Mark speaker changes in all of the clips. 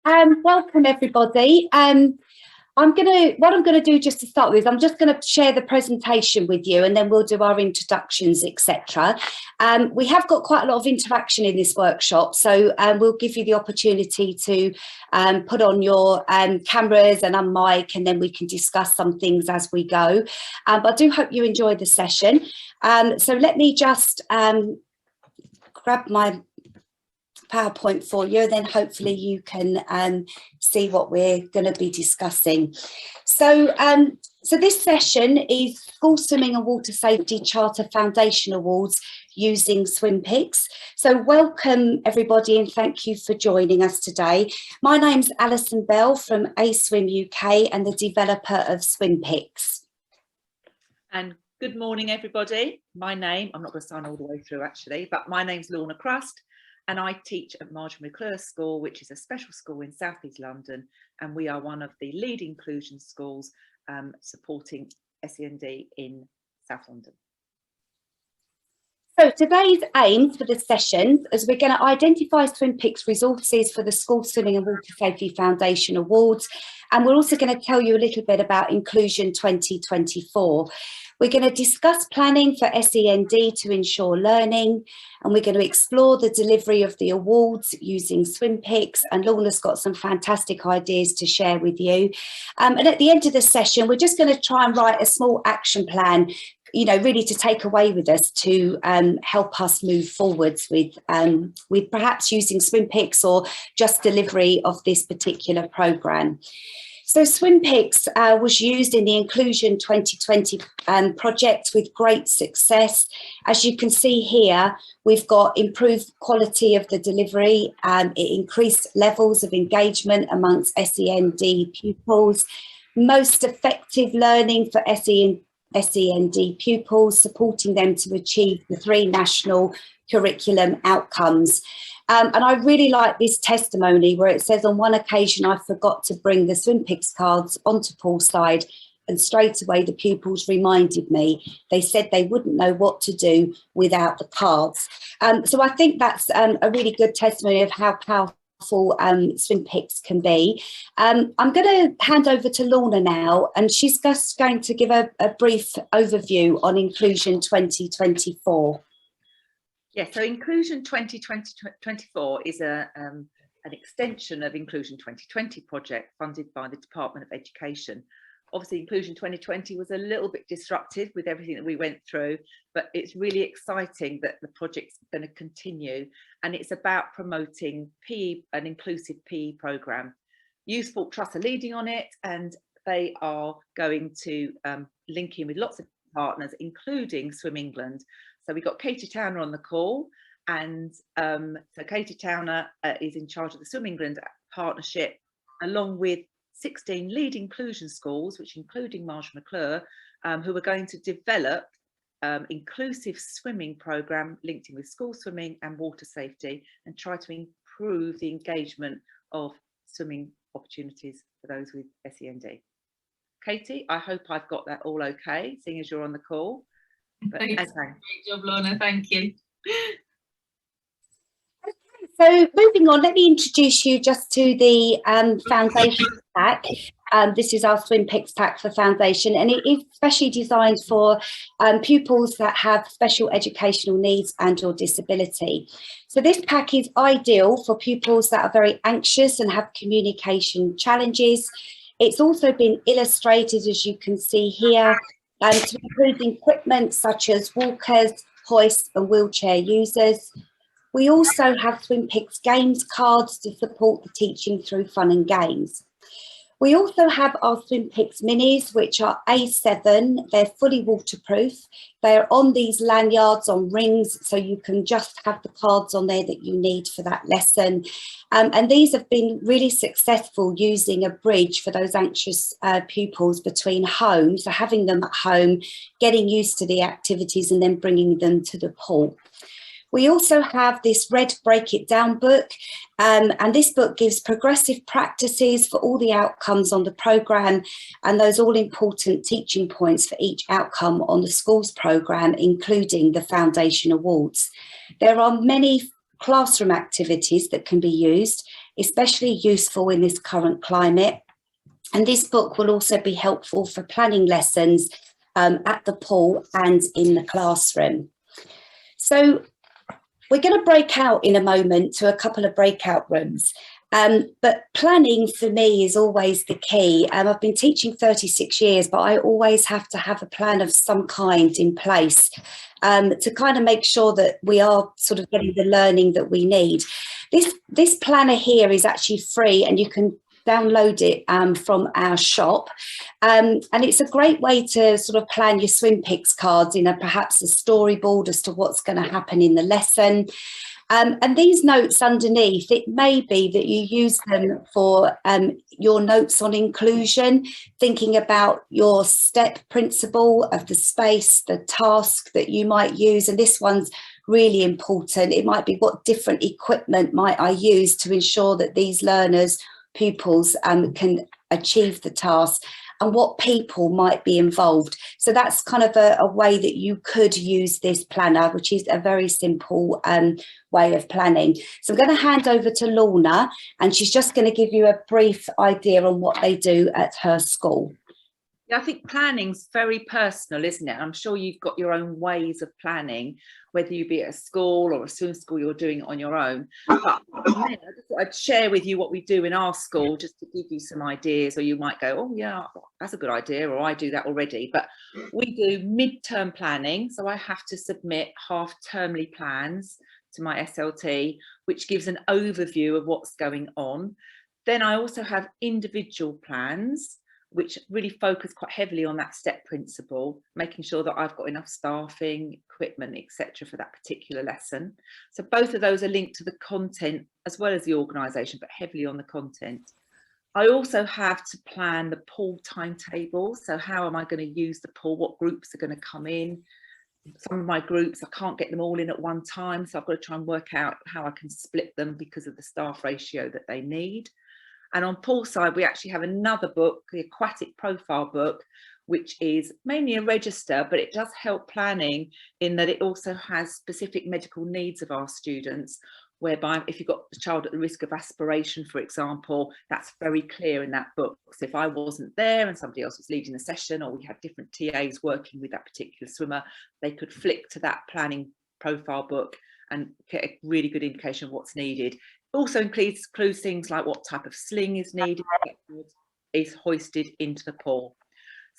Speaker 1: Welcome everybody. What I'm gonna do just to start with, I'm just gonna share the presentation with you, and then we'll do our introductions, etc. We have got quite a lot of interaction in this workshop, so we'll give you the opportunity to put on your cameras and unmic, and then we can discuss some things as we go. But I do hope you enjoy the session. So let me just grab my PowerPoint for you, then hopefully you can see what we're going to be discussing. So this session is School Swimming and Water Safety Charter Foundation Awards using SwimPix. So welcome everybody, and thank you for joining us today. My name's Alison Bell from ASwim UK and the developer of SwimPix.
Speaker 2: And good morning everybody. I'm not going to sign all the way through actually, but my name's Lorna Crust. And I teach at Marjorie McClure School, which is a special school in South East London. And we are one of the lead inclusion schools supporting SEND in South London.
Speaker 1: So today's aims for the session is we're going to identify SwimPix resources for the School Swimming and Water Safety Foundation Awards. And we're also going to tell you a little bit about Inclusion 2024. We're going to discuss planning for SEND to ensure learning, and we're going to explore the delivery of the awards using SwimPix, and Lorna's got some fantastic ideas to share with you. And at the end of the session, we're just going to try and write a small action plan, you know, really to take away with us to help us move forwards with perhaps using SwimPix or just delivery of this particular programme. So SwimPix was used in the Inclusion 2020 project with great success. As you can see here, we've got improved quality of the delivery, it increased levels of engagement amongst SEND pupils, most effective learning for SEND pupils, supporting them to achieve the 3 national curriculum outcomes. And I really like this testimony where it says, on one occasion, I forgot to bring the SwimPix cards onto poolside, and straight away the pupils reminded me. They said they wouldn't know what to do without the cards. So I think that's a really good testimony of how powerful SwimPix can be. I'm going to hand over to Lorna now, and she's just going to give a brief overview on Inclusion 2024.
Speaker 2: Yeah, so Inclusion 2024 is an extension of Inclusion 2020 project funded by the Department of Education. Obviously, Inclusion 2020 was a little bit disrupted with everything that we went through, but it's really exciting that the project's going to continue, and it's about promoting PE, an inclusive PE programme. Youth Sport Trust are leading on it, and they are going to link in with lots of partners, including Swim England. So we've got Katie Towner on the call, and so Katie Towner is in charge of the Swim England partnership, along with 16 lead inclusion schools, which including Marjorie McClure, who are going to develop inclusive swimming programme linked in with school swimming and water safety, and try to improve the engagement of swimming opportunities for those with SEND. Katie, I hope I've got that all okay, seeing as you're on the call. But,
Speaker 3: okay. Great job, Lorna, thank you.
Speaker 1: So moving on, let me introduce you just to the foundation pack. This is our SwimPix pack for foundation, and it is specially designed for pupils that have special educational needs and or disability. So this pack is ideal for pupils that are very anxious and have communication challenges. It's also been illustrated, as you can see here, to include equipment such as walkers, hoists and wheelchair users. We also have SwimPix Games cards to support the teaching through fun and games. We also have our SwimPix Minis, which are A7. They're fully waterproof. They're on these lanyards on rings, so you can just have the cards on there that you need for that lesson. And these have been really successful using a bridge for those anxious pupils between home, so having them at home, getting used to the activities and then bringing them to the pool. We also have this red Break It Down book, and this book gives progressive practices for all the outcomes on the programme and those all important teaching points for each outcome on the school's programme, including the Foundation Awards. There are many classroom activities that can be used, especially useful in this current climate. And this book will also be helpful for planning lessons at the pool and in the classroom. So we're going to break out in a moment to a couple of breakout rooms. But planning for me is always the key. I've been teaching 36 years, but I always have to have a plan of some kind in place to kind of make sure that we are sort of getting the learning that we need. This planner here is actually free, and you can download it from our shop, and it's a great way to sort of plan your SwimPix cards in perhaps a storyboard as to what's going to happen in the lesson. And these notes underneath, it may be that you use them for your notes on inclusion, thinking about your step principle of the space, the task that you might use. And this one's really important. It might be, what different equipment might I use to ensure that these learners, pupils, can achieve the task, and what people might be involved. So that's kind of a way that you could use this planner, which is a very simple way of planning. So I'm going to hand over to Lorna, and she's just going to give you a brief idea on what they do at her school.
Speaker 2: Yeah, I think planning's very personal, isn't it? I'm sure you've got your own ways of planning, whether you be at a school or a swim school, you're doing it on your own. But I just thought I'd share with you what we do in our school, just to give you some ideas, or you might go, oh yeah, that's a good idea, or I do that already. But we do mid-term planning, so I have to submit half-termly plans to my SLT, which gives an overview of what's going on. Then I also have individual plans, which really focus quite heavily on that step principle, making sure that I've got enough staffing, equipment, etc. for that particular lesson. So both of those are linked to the content as well as the organisation, but heavily on the content. I also have to plan the pool timetable. So how am I going to use the pool? What groups are going to come in? Some of my groups, I can't get them all in at one time, so I've got to try and work out how I can split them because of the staff ratio that they need. And on poolside, we actually have another book, the Aquatic Profile book, which is mainly a register, but it does help planning in that it also has specific medical needs of our students, whereby if you've got a child at the risk of aspiration, for example, that's very clear in that book. So if I wasn't there and somebody else was leading the session, or we had different TAs working with that particular swimmer, they could flick to that planning profile book and get a really good indication of what's needed. Also includes things like what type of sling is needed, is hoisted into the pool.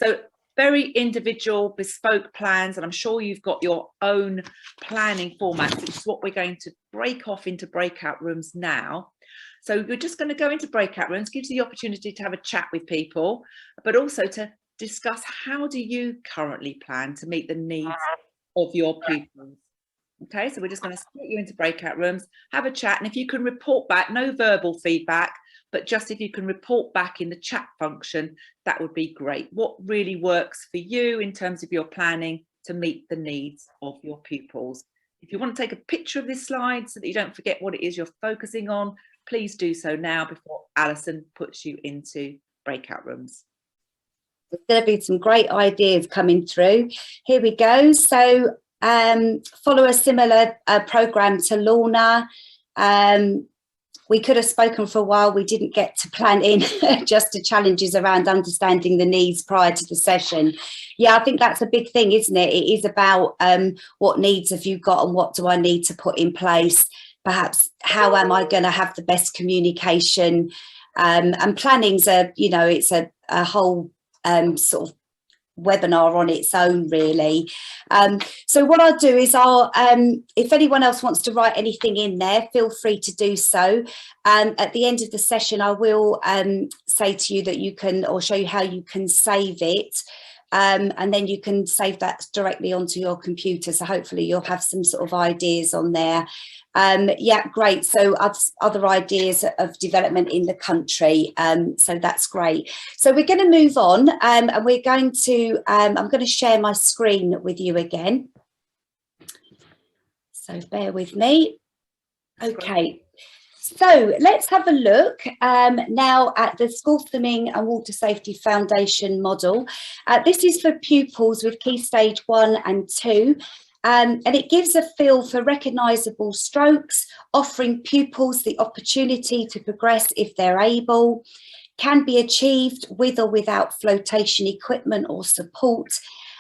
Speaker 2: So very individual, bespoke plans, and I'm sure you've got your own planning formats, which is what we're going to break off into breakout rooms now. So we're just going to go into breakout rooms, gives you the opportunity to have a chat with people, but also to discuss how do you currently plan to meet the needs of your pupils. Okay, so we're just going to split you into breakout rooms, have a chat, and if you can report back, no verbal feedback, but just if you can report back in the chat function, that would be great. What really works for you in terms of your planning to meet the needs of your pupils? If you want to take a picture of this slide so that you don't forget what it is you're focusing on, please do so now before Alison puts you into breakout rooms.
Speaker 1: There's going to be some great ideas coming through. Here we go. So follow a similar program to Lorna. We could have spoken for a while. We didn't get to plan in just the challenges around understanding the needs prior to the session. Yeah, I think that's a big thing, isn't it? It is about what needs have you got and what do I need to put in place? Perhaps how am I going to have the best communication? And planning's it's a whole sort of webinar on its own, really. So what I'll do is if anyone else wants to write anything in there, feel free to do so. At the end of the session, I will say to you that you can, or show you how you can save it, and then you can save that directly onto your computer. So hopefully you'll have some sort of ideas on there. Yeah, great. So other ideas of development in the country. So that's great. So we're going to move on, and we're going to, I'm going to share my screen with you again. So bear with me. Okay. So let's have a look now at the School Swimming and Water Safety Foundation model. This is for pupils with Key Stage 1 and 2. And it gives a feel for recognisable strokes, offering pupils the opportunity to progress if they're able, can be achieved with or without flotation equipment or support,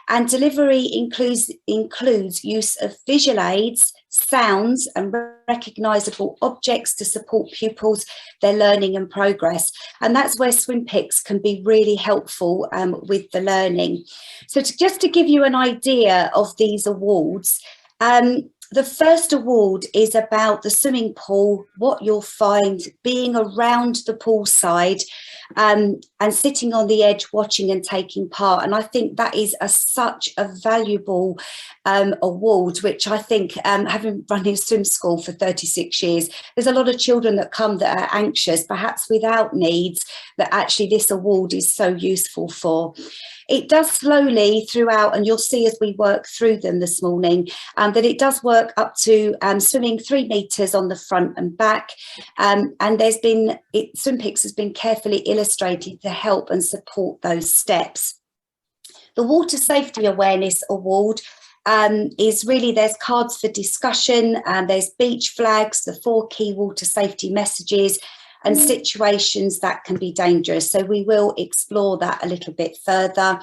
Speaker 1: and delivery includes use of visual aids, sounds and recognisable objects to support pupils, their learning and progress. And that's where SwimPix can be really helpful with the learning. So just to give you an idea of these awards, the first award is about the swimming pool, what you'll find being around the poolside and sitting on the edge watching and taking part. And I think that is such a valuable award, which I think, having run in swim school for 36 years, there's a lot of children that come that are anxious, perhaps without needs, that actually this award is so useful for. It does slowly throughout, and you'll see as we work through them this morning, that it does work up to swimming 3 meters on the front and back. And SwimPix has been carefully illustrated to help and support those steps. The Water Safety Awareness Award is really, there's cards for discussion, there's beach flags, the 4 key water safety messages, and situations that can be dangerous. So we will explore that a little bit further.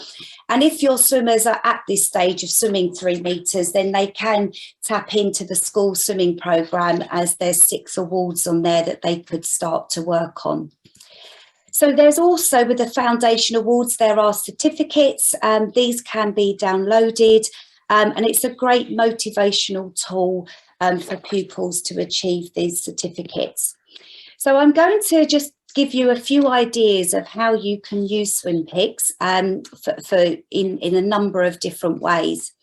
Speaker 1: And if your swimmers are at this stage of swimming 3 meters, then they can tap into the school swimming programme, as there's 6 awards on there that they could start to work on. So there's also, with the foundation awards, there are certificates. These can be downloaded, and it's a great motivational tool for pupils to achieve these certificates. So I'm going to just give you a few ideas of how you can use SwimPix in a number of different ways.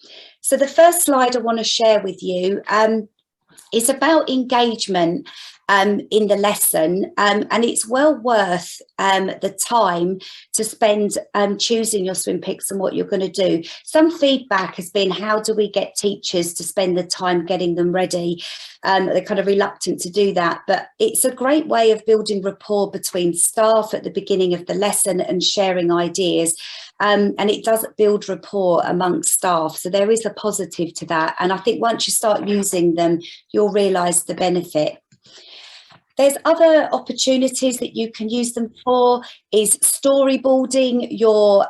Speaker 1: So the first slide I want to share with you is about engagement in the lesson, and it's well worth the time to spend choosing your SwimPix and what you're going to do. Some feedback has been, how do we get teachers to spend the time getting them ready? They're kind of reluctant to do that, but it's a great way of building rapport between staff at the beginning of the lesson and sharing ideas. And it does build rapport amongst staff. So there is a positive to that. And I think once you start using them, you'll realise the benefit. There's other opportunities that you can use them for, is storyboarding your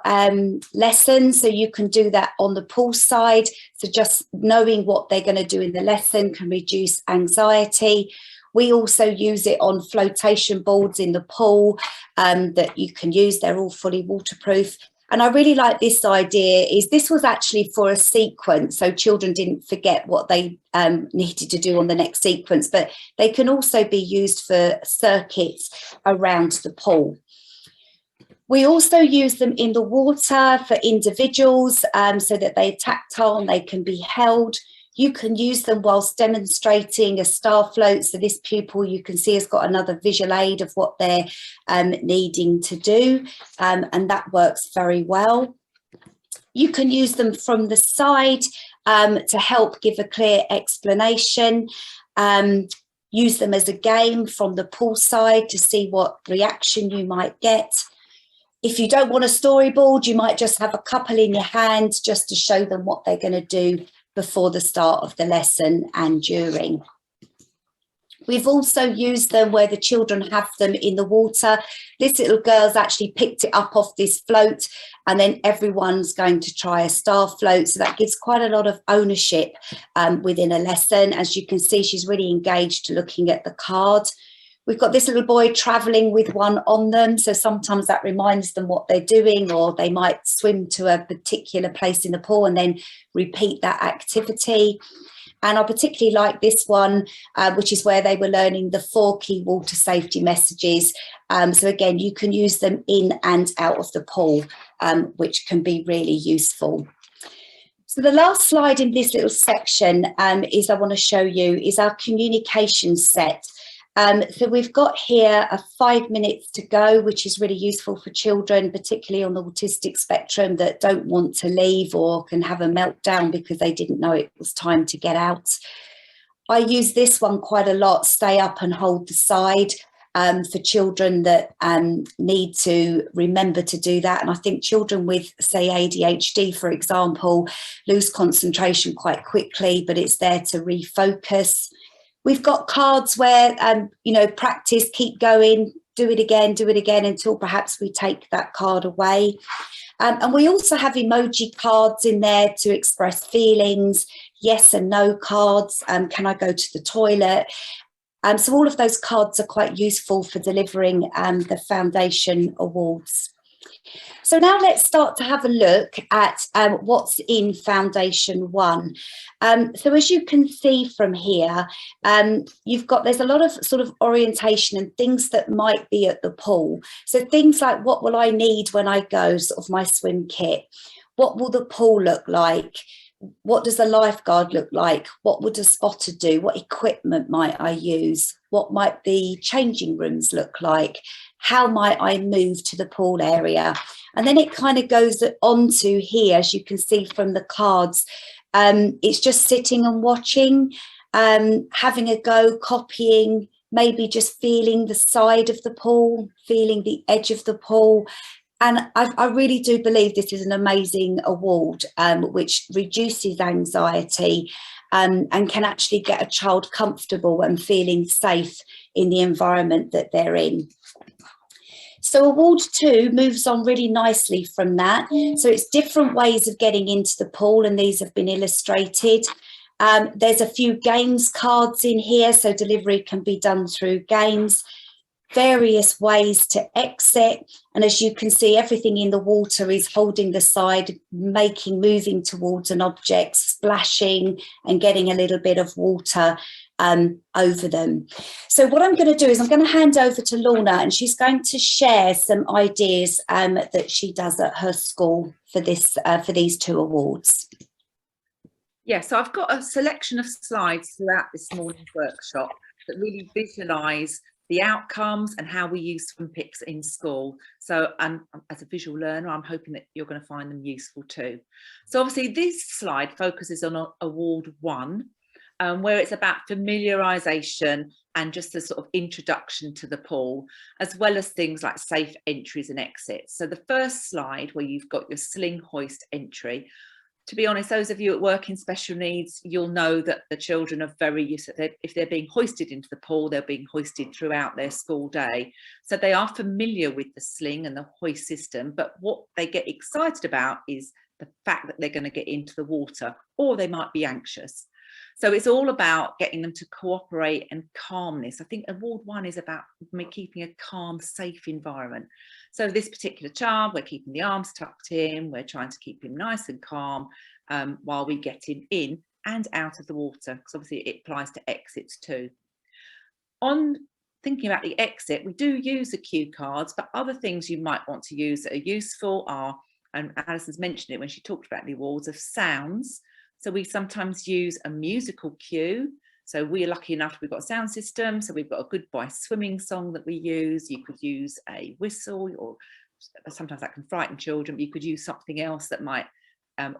Speaker 1: lessons. So you can do that on the pool side. So just knowing what they're going to do in the lesson can reduce anxiety. We also use it on flotation boards in the pool that you can use. They're all fully waterproof. And I really like this idea, is this was actually for a sequence, so children didn't forget what they needed to do on the next sequence, but they can also be used for circuits around the pool. We also use them in the water for individuals so that they're tactile and they can be held. You can use them whilst demonstrating a star float. So this pupil, you can see, has got another visual aid of what they're needing to do, and that works very well. You can use them from the side to help give a clear explanation. Use them as a game from the pool side to see what reaction you might get. If you don't want a storyboard, you might just have a couple in your hand just to show them what they're going to do before the start of the lesson and during. We've also used them where the children have them in the water. This little girl's actually picked it up off this float, and then everyone's going to try a star float. So that gives quite a lot of ownership within a lesson. As you can see, she's really engaged looking at the card. We've got this little boy travelling with one on them. So sometimes that reminds them what they're doing, or they might swim to a particular place in the pool and then repeat that activity. And I particularly like this one, which is where they were learning the 4 key water safety messages. So again, you can use them in and out of the pool, which can be really useful. So the last slide in this little section is I want to show you is our communication set. So we've got here a 5 minutes to go, which is really useful for children, particularly on the autistic spectrum, that don't want to leave or can have a meltdown because they didn't know it was time to get out. I use this one quite a lot, stay up and hold the side. for children that need to remember to do that. And I think children with, say, ADHD, for example, lose concentration quite quickly, but it's there to refocus. We've got cards where, practice, keep going, do it again until perhaps we take that card away. And we also have emoji cards in there to express feelings, yes and no cards, can I go to the toilet? So all of those cards are quite useful for delivering the foundation awards. So now let's start to have a look at what's in Foundation 1. So as you can see from here, there's a lot of sort of orientation and things that might be at the pool. So things like, what will I need when I go, sort of my swim kit? What will the pool look like? What does the lifeguard look like? What would a spotter do? What equipment might I use? What might the changing rooms look like? How might I move to the pool area? And then it kind of goes on to here, as you can see from the cards. It's just sitting and watching, having a go, copying, maybe just feeling the side of the pool, feeling the edge of the pool. And I really do believe this is an amazing award, which reduces anxiety and can actually get a child comfortable and feeling safe in the environment that they're in. So award 2 moves on really nicely from that. So it's different ways of getting into the pool, and these have been illustrated. There's a few games cards in here, so delivery can be done through games. Various ways to exit, and as you can see, everything in the water is holding the side, moving towards an object, splashing and getting a little bit of water over them. So what I'm going to do is I'm going to hand over to Lorna, and she's going to share some ideas that she does at her school for these 2 awards.
Speaker 2: Yeah, so I've got a selection of slides throughout this morning's workshop that really visualise the outcomes and how we use SwimPix in school. So as a visual learner, I'm hoping that you're going to find them useful too. So obviously this slide focuses on Award 1, where it's about familiarisation and just a sort of introduction to the pool, as well as things like safe entries and exits. So the first slide, where you've got your sling hoist entry, to be honest, those of you at work in special needs, you'll know that the children are very used to it. If they're being hoisted into the pool, they're being hoisted throughout their school day. So they are familiar with the sling and the hoist system, but what they get excited about is the fact that they're going to get into the water, or they might be anxious. So it's all about getting them to cooperate and calmness. I think Award 1 is about keeping a calm, safe environment. So this particular child, we're keeping the arms tucked in, we're trying to keep him nice and calm while we get him in and out of the water, because obviously it applies to exits too. On thinking about the exit, we do use the cue cards, but other things you might want to use that are useful are, and Alison's mentioned it when she talked about the awards, of sounds. So we sometimes use a musical cue. So we're lucky enough, we've got a sound system. So we've got a goodbye swimming song that we use. You could use a whistle, or sometimes that can frighten children, but you could use something else that might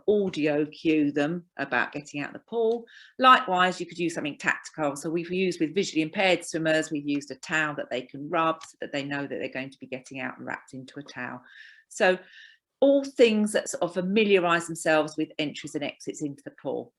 Speaker 2: audio cue them about getting out of the pool. Likewise, you could use something tactile. So we've used with visually impaired swimmers, we've used a towel that they can rub so that they know that they're going to be getting out and wrapped into a towel. So all things that sort of familiarise themselves with entries and exits into the pool.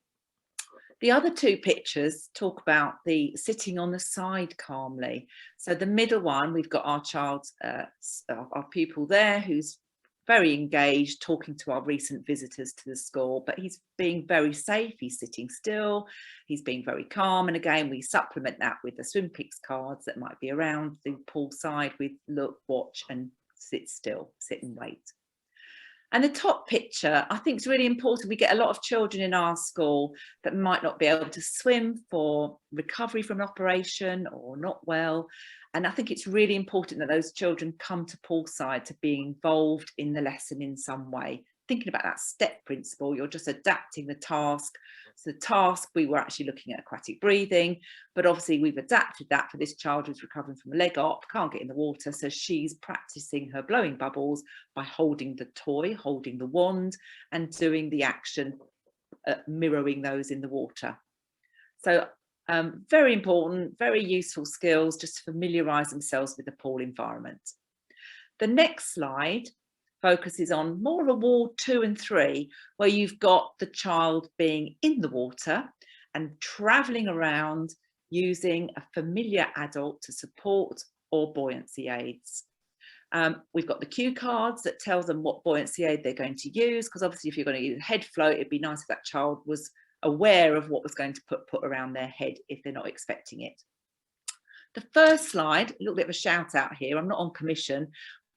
Speaker 2: The other 2 pictures talk about the sitting on the side calmly. So the middle one, we've got our child, our pupil there, who's very engaged, talking to our recent visitors to the school, but he's being very safe. He's sitting still, he's being very calm. And again, we supplement that with the SwimPix cards that might be around the pool side with look, watch and sit still, sit and wait. And the top picture, I think, is really important. We get a lot of children in our school that might not be able to swim for recovery from an operation or not well. And I think it's really important that those children come to poolside to be involved in the lesson in some way. Thinking about that step principle, you're just adapting the task. So the task, we were actually looking at aquatic breathing, but obviously we've adapted that for this child who's recovering from a leg op, can't get in the water. So she's practicing her blowing bubbles by holding the toy, holding the wand, and doing the action, mirroring those in the water. So Very important, very useful skills just to familiarise themselves with the pool environment. The next slide focuses on more of award 2 and 3, where you've got the child being in the water and travelling around using a familiar adult to support or buoyancy aids. We've got the cue cards that tell them what buoyancy aid they're going to use, because obviously if you're going to use a head float, it'd be nice if that child was aware of what was going to put around their head if they're not expecting it. The first slide, a little bit of a shout out here, I'm not on commission.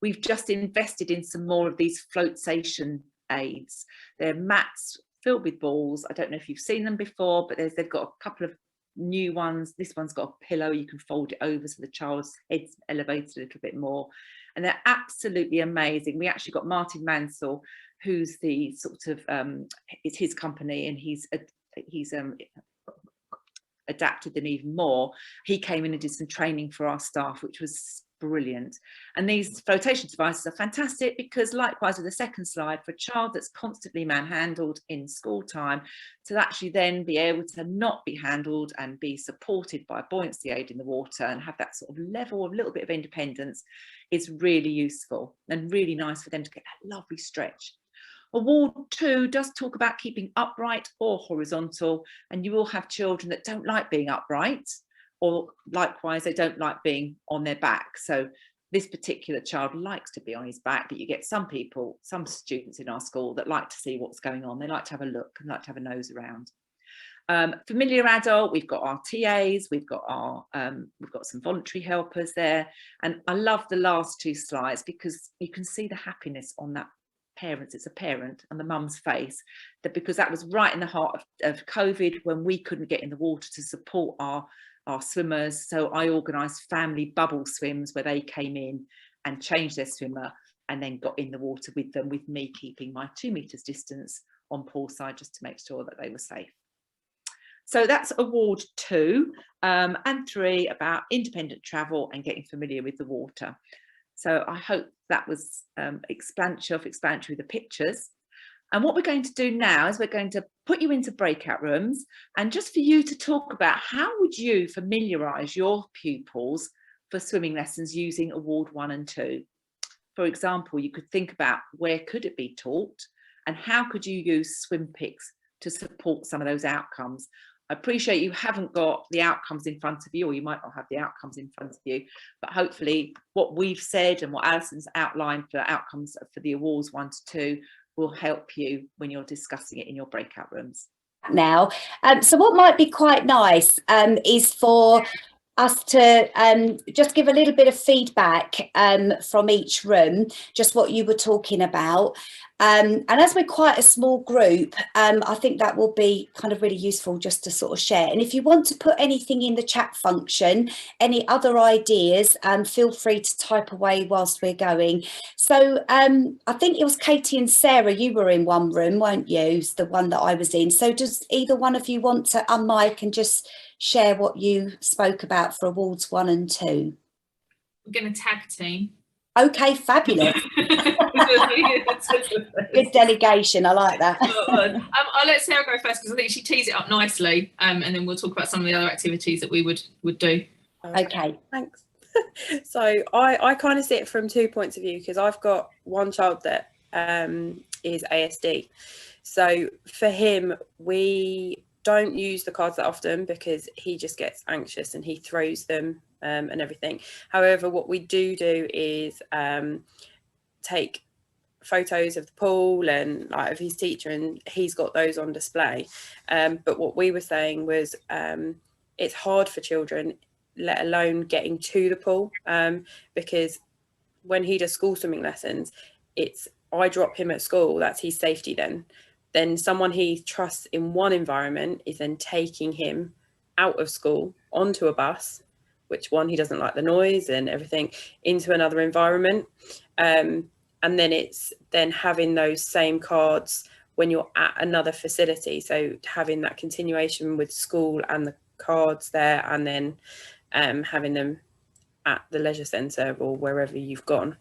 Speaker 2: We've just invested in some more of these flotation aids. They're mats filled with balls. I don't know if you've seen them before, but they've got a couple of new ones. This one's got a pillow, you can fold it over so the child's head's elevated a little bit more, and they're absolutely amazing. We actually got Martin Mansell, who's the sort of it's his company, and he's adapted them even more. He came in and did some training for our staff, which was brilliant. And these flotation devices are fantastic because, likewise with the second slide, for a child that's constantly manhandled in school time, to actually then be able to not be handled and be supported by a buoyancy aid in the water and have that sort of level of little bit of independence is really useful and really nice for them to get that lovely stretch. Award 2 does talk about keeping upright or horizontal, and you will have children that don't like being upright, or likewise they don't like being on their back. So this particular child likes to be on his back, but you get some people, some students in our school that like to see what's going on. They like to have a look and like to have a nose around. Familiar adult, we've got our TAs, we've got some voluntary helpers there, and I love the last 2 slides because you can see the happiness on that parents, it's a parent, and the mum's face, that because that was right in the heart of COVID, when we couldn't get in the water to support our swimmers. So I organised family bubble swims where they came in and changed their swimmer and then got in the water with them, with me keeping my 2 meters distance on poolside just to make sure that they were safe. So that's award 2, and 3 about independent travel and getting familiar with the water. So I hope that was self-explanatory with the pictures. And what we're going to do now is we're going to put you into breakout rooms, and just for you to talk about how would you familiarise your pupils for swimming lessons using award 1 and 2. For example, you could think about where could it be taught and how could you use SwimPix to support some of those outcomes. I appreciate you haven't got the outcomes in front of you, or you might not have the outcomes in front of you, but hopefully what we've said and what Alison's outlined for outcomes for the awards 1 to 2 will help you when you're discussing it in your breakout rooms.
Speaker 1: Now, so what might be quite nice is for us to just give a little bit of feedback from each room, just what you were talking about. And as we're quite a small group, I think that will be kind of really useful just to sort of share. And if you want to put anything in the chat function, any other ideas, feel free to type away whilst we're going. So I think it was Katie and Sarah, you were in one room, weren't you? It's the one that I was in. So does either one of you want to unmic and just share what you spoke about for awards 1 and 2?
Speaker 3: We're going to tag team.
Speaker 1: Okay, fabulous. Good delegation, I like that.
Speaker 3: I'll let Sarah go first because I think she tees it up nicely, and then we'll talk about some of the other activities that we would do.
Speaker 1: Okay,
Speaker 4: thanks. So I kind of see it from 2 points of view, because I've got one child that is ASD. So for him, we don't use the cards that often because he just gets anxious and he throws them and everything. However, what we do is take photos of the pool and like of his teacher, and he's got those on display. But what we were saying was it's hard for children, let alone getting to the pool, because when he does school swimming lessons, I drop him at school, that's his safety. Then someone he trusts in one environment is then taking him out of school onto a bus, which one, he doesn't like the noise and everything, into another environment. And then it's then having those same cards when you're at another facility. So having that continuation with school and the cards there, and then having them at the leisure centre or wherever you've gone.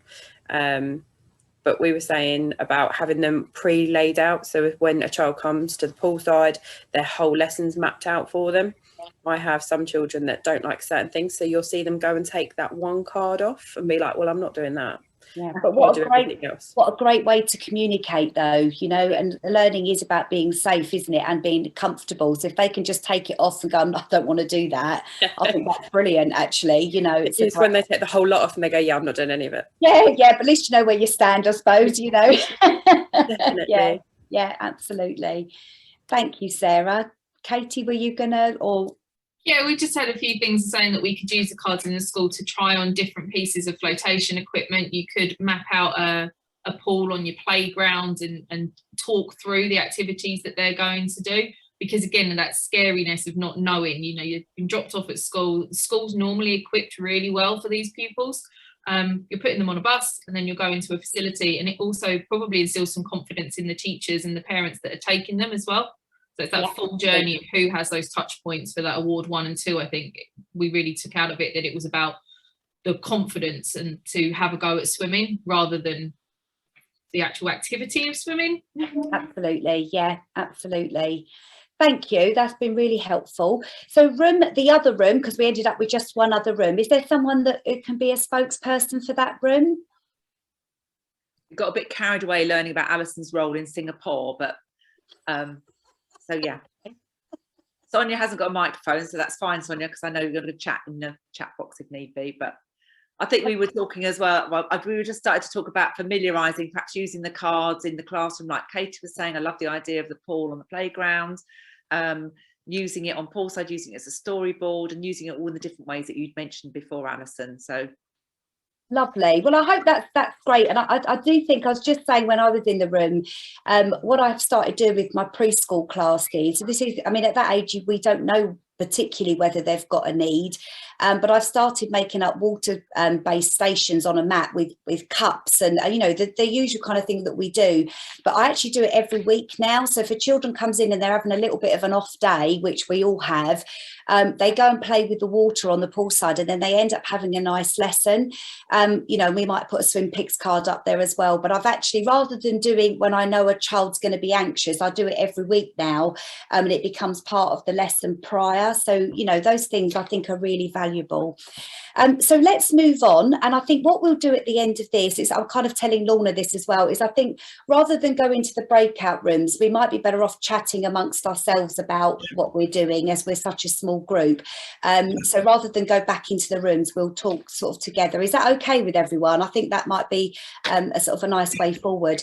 Speaker 4: But we were saying about having them pre-laid out. So when a child comes to the poolside, their whole lesson's mapped out for them. I have some children that don't like certain things, so you'll see them go and take that one card off and be like, well, I'm not doing that.
Speaker 1: Yeah, but what a great way to communicate, though, you know, and learning is about being safe, isn't it, and being comfortable. So if they can just take it off and go, I don't want to do that, I think that's brilliant, actually. You know, it's
Speaker 4: when they take the whole lot off and they go, yeah, I'm not doing any of it.
Speaker 1: Yeah, but at least you know where you stand, I suppose, you know.
Speaker 4: Definitely.
Speaker 1: Yeah, absolutely. Thank you, Sarah. Katie, were you gonna, or?
Speaker 3: Yeah, we just had a few things saying that we could use the cards in the school to try on different pieces of flotation equipment. You could map out a pool on your playground and talk through the activities that they're going to do. Because again, that scariness of not knowing, you know, you've been dropped off at school. The school's normally equipped really well for these pupils. You're putting them on a bus and then you'll go into a facility, and it also probably instills some confidence in the teachers and the parents that are taking them as well. So it's that full journey of who has those touch points for that award 1 and 2. I think we really took out of it that it was about the confidence and to have a go at swimming rather than the actual activity of swimming.
Speaker 1: Absolutely, yeah, absolutely. Thank you, that's been really helpful. So the other room, because we ended up with just one other room, is there someone that it can be a spokesperson for that room?
Speaker 2: We got a bit carried away learning about Alison's role in Singapore, but so yeah. Sonia hasn't got a microphone, so that's fine, Sonia, because I know you're going to chat in the chat box if need be. But I think we were talking as well, we were just starting to talk about familiarising, perhaps using the cards in the classroom, like Katie was saying. I love the idea of the pool on the playground, using it on poolside, using it as a storyboard, and using it all in the different ways that you'd mentioned before, Alison. So
Speaker 1: lovely. Well, I hope that's great. And I do think, I was just saying when I was in the room, what I've started doing with my preschool classes, this is, I mean, at that age, we don't know particularly whether they've got a need, but I've started making up water based stations on a mat with cups and you know, the usual kind of thing that we do, but I actually do it every week now. So if a children comes in and they're having a little bit of an off day, which we all have, they go and play with the water on the poolside and then they end up having a nice lesson. You know, we might put a SwimPix card up there as well, but I've actually, rather than doing when I know a child's going to be anxious, I do it every week now, and it becomes part of the lesson prior. So, you know, those things I think are really valuable. So let's move on. And I think what we'll do at the end of this is, I'm kind of telling Lorna this as well, is I think rather than go into the breakout rooms, we might be better off chatting amongst ourselves about what we're doing, as we're such a small group. So rather than go back into the rooms, we'll talk sort of together. Is that okay with everyone? I think that might be a sort of a nice way forward.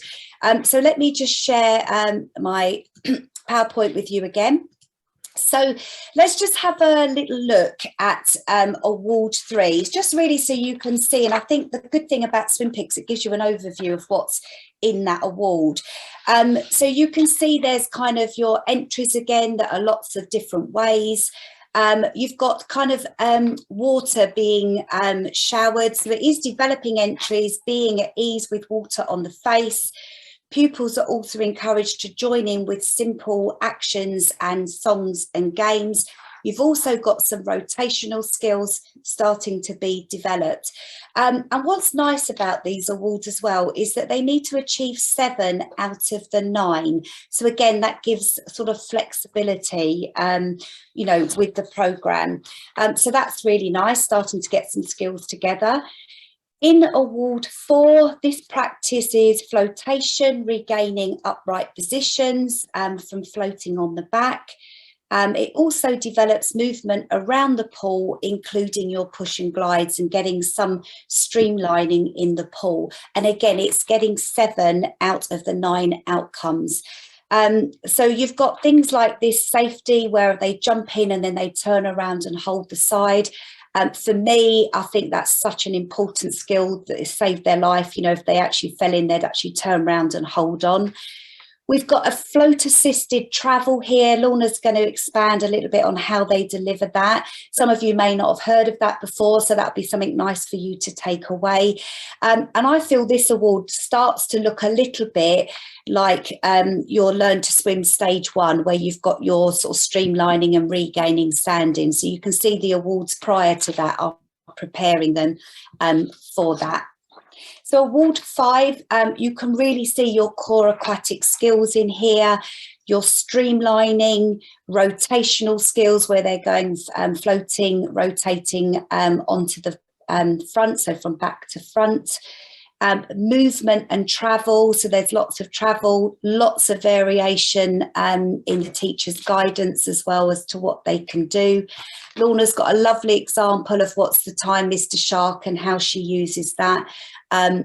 Speaker 1: So let me just share my PowerPoint with you again. So let's just have a little look at Award 3. It's just really so you can see, and I think the good thing about SwimPix, it gives you an overview of what's in that award. So you can see there's kind of your entries again that are lots of different ways. You've got kind of water being showered, so it is developing entries, being at ease with water on the face. Pupils are also encouraged to join in with simple actions and songs and games. You've also got some rotational skills starting to be developed. And what's nice about these awards as well is that they need to achieve 7 out of the 9. So again, that gives sort of flexibility, you know, with the programme. So that's really nice, starting to get some skills together. In Award 4, this practice is flotation, regaining upright positions from floating on the back. It also develops movement around the pool, including your push and glides, and getting some streamlining in the pool. And again, it's getting 7 out of the 9 outcomes. So you've got things like this safety, where they jump in and then they turn around and hold the side. For me, I think that's such an important skill that has saved their life. You know, if they actually fell in, they'd actually turn around and hold on. We've got a float-assisted travel here. Lorna's going to expand a little bit on how they deliver that. Some of you may not have heard of that before, so that'll be something nice for you to take away. And I feel this award starts to look a little bit like your Learn to Swim Stage 1, where you've got your sort of streamlining and regaining standing. So you can see the awards prior to that are preparing them for that. So Award 5, you can really see your core aquatic skills in here. your streamlining, rotational skills where they're going floating, rotating onto the front, so from back to front. Movement and travel, so there's lots of travel, lots of variation in the teacher's guidance as well as to what they can do. Lorna's got a lovely example of what's the time, Mr. Shark, and how she uses that.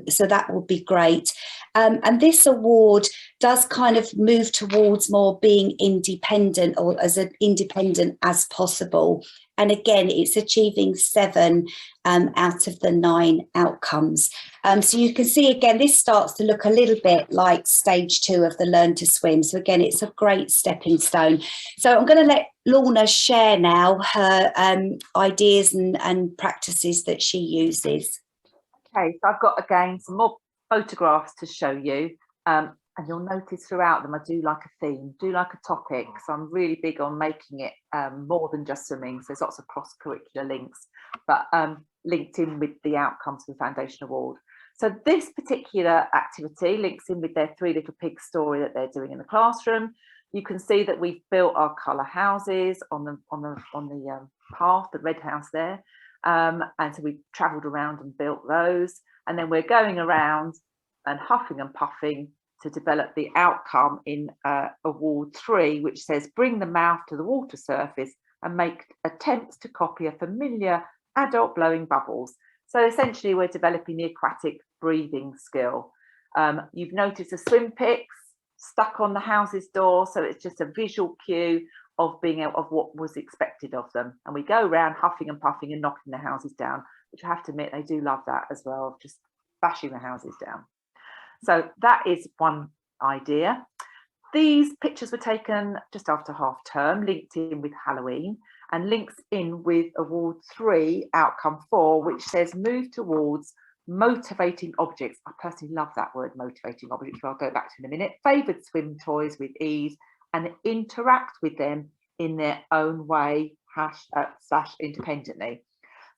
Speaker 1: So that would be great. And this award does kind of move towards more being independent, or as independent as possible. And again, it's achieving 7 out of the 9 outcomes. So you can see, again, this starts to look a little bit like stage 2 of the Learn to Swim. So again, it's a great stepping stone. So I'm going to let Lorna share now her ideas and practices that she uses.
Speaker 2: Okay, so I've got, again, some more photographs to show you. And you'll notice throughout them, I do like a theme, do like a topic. So I'm really big on making it more than just swimming. So there's lots of cross-curricular links, but linked in with the outcomes of the Foundation Award. So this particular activity links in with their 3 Little Pigs story that they're doing in the classroom. You can see that we've built our colour houses on the path, the red house there. And so we've travelled around and built those. And then we're going around and huffing and puffing to develop the outcome in Award 3, which says bring the mouth to the water surface and make attempts to copy a familiar adult blowing bubbles. So essentially we're developing the aquatic breathing skill. You've noticed a SwimPix stuck on the house's door, so it's just a visual cue of being out of what was expected of them. And we go around huffing and puffing and knocking the houses down, which I have to admit they do love that as well, just bashing the houses down. So that is one idea. These pictures were taken just after half term, linked in with Halloween, and links in with Award 3, Outcome 4, which says move towards motivating objects. I personally love that word, motivating objects, I'll go back to in a minute. Favoured swim toys with ease and interact with them in their own way, / independently.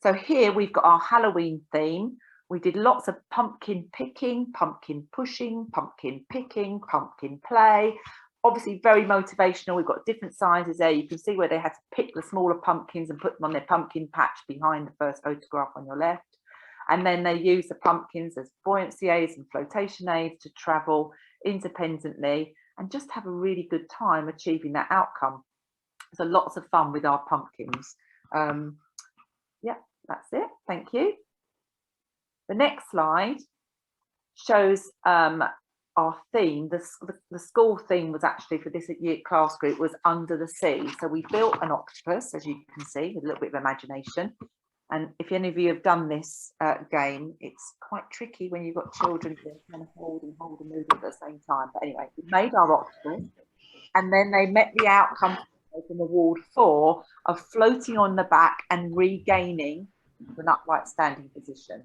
Speaker 2: So here we've got our Halloween theme. We did lots of pumpkin picking, pumpkin pushing, pumpkin picking, pumpkin play. Obviously very motivational. We've got different sizes there. You can see where they had to pick the smaller pumpkins and put them on their pumpkin patch behind the first photograph on your left. And then they use the pumpkins as buoyancy aids and flotation aids to travel independently and just have a really good time achieving that outcome. So lots of fun with our pumpkins. Yeah, that's it. Thank you. The next slide shows our theme. The school theme was actually for this year class group was Under the Sea. So we built an octopus, as you can see, with a little bit of imagination. And if any of you have done this game, it's quite tricky when you've got children to kind of hold and move at the same time. But anyway, we made our octopus, and then they met the outcome from Award 4 of floating on the back and regaining an upright standing position.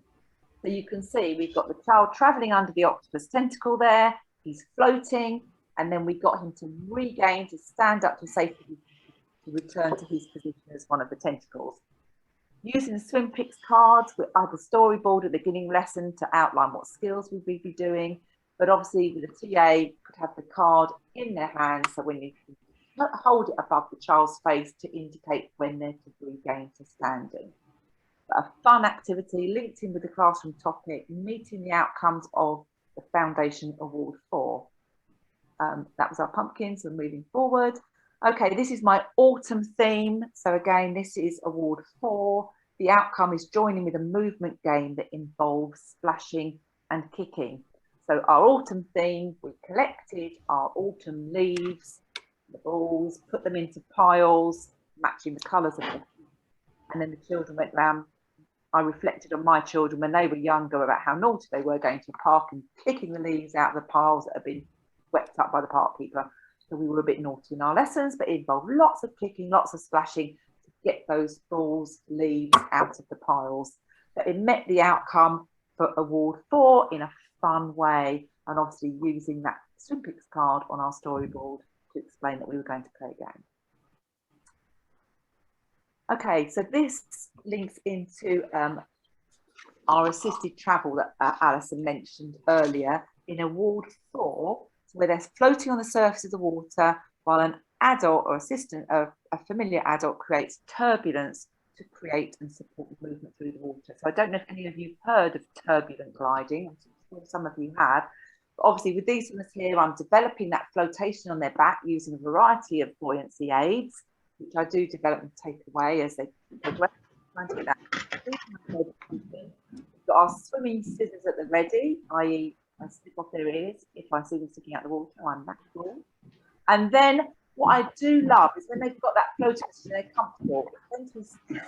Speaker 2: So you can see we've got the child travelling under the octopus tentacle there, he's floating, and then we got him to regain, to stand up to safety, to return to his position as one of the tentacles. Using the SwimPix cards, we had the storyboard at the beginning lesson to outline what skills we'd be doing, but obviously the TA could have the card in their hands, so when you hold it above the child's face to indicate when they're to regain to standing. A fun activity linked in with the classroom topic, meeting the outcomes of the Foundation Award 4. That was our pumpkins. We're moving forward. Okay, this is my autumn theme. So again, this is Award 4. The outcome is joining with a movement game that involves splashing and kicking. So our autumn theme, we collected our autumn leaves, the balls, put them into piles, matching the colours of them. And then the children went round. I reflected on my children when they were younger about how naughty they were going to the park and kicking the leaves out of the piles that had been swept up by the park keeper. So we were a bit naughty in our lessons, but it involved lots of kicking, lots of splashing to get those balls, leaves out of the piles. But it met the outcome for Award 4 in a fun way, and obviously using that SwimPix card on our storyboard to explain that we were going to play a game. Okay, so this links into our assisted travel that Alison mentioned earlier in Award 4. So where they're floating on the surface of the water while an adult or a familiar adult creates turbulence to create and support the movement through the water. So I don't know if any of you have heard of turbulent gliding. I'm sure some of you have. But obviously with these ones here, I'm developing that flotation on their back using a variety of buoyancy aids, which I do develop and take away as they progress. We've got our swimming scissors at the ready, i.e. I snip off their ears if I see them sticking out the water. I'm back for. And then what I do love is when they've got that floating position, they're comfortable, then to